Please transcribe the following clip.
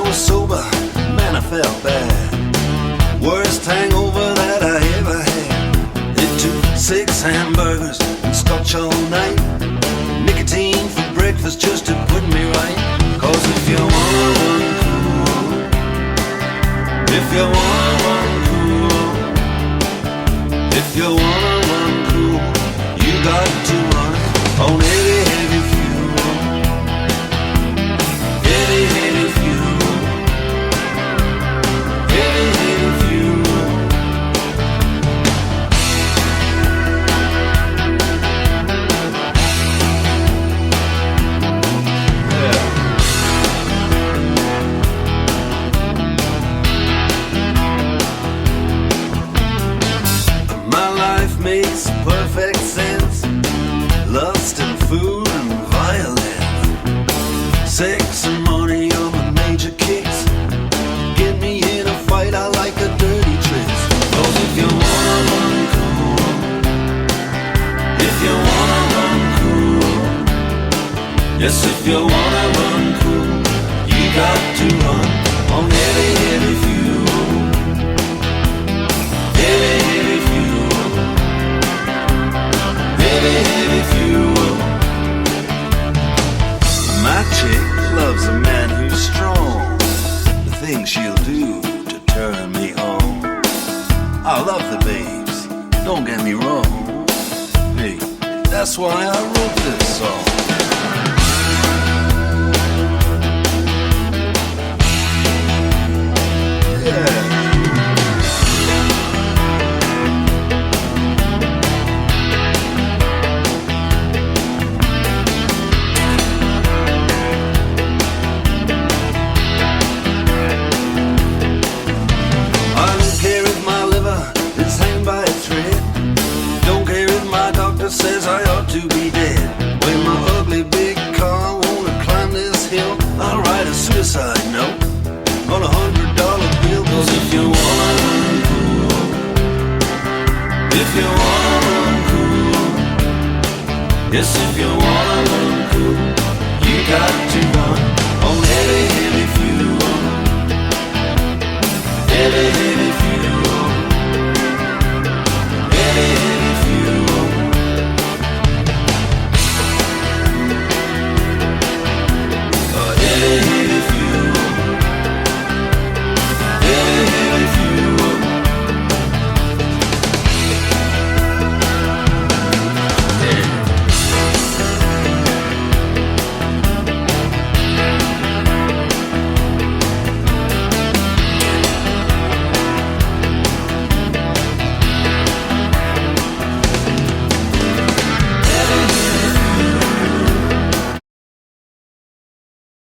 was sober, man, I felt bad. Worst hangover that I ever had. It took 6 hamburgers and scotch all night, nicotine for breakfast just to put me right. Cause if you wanna run cool, if you wanna run cool, if you wanna run cool, you got to run on heavy, heavy fuel. Heavy, heavy fuel. Heavy, heavy fuel. Yeah. My life makes perfect sense. Lust and food and violence, sex and money are my major kicks. Get me in a fight, I like a dirty tricks. Cause if you wanna run cool, if you wanna run cool, yes, if you wanna run cool, you got to run on heavy, heavy fuel. Heavy, heavy fuel. Heavy, heavy fuel. My chick loves a man who's strong, the things she'll do to turn me on. I love the babes, don't get me wrong. Hey, that's why I wrote this song. Yeah. Says I ought to be dead. When my ugly big car wanna climb this hill, I'll write a suicide note on $100 bill. Cause if you wanna run cool, if you wanna run cool, yes, if you wanna run cool, you got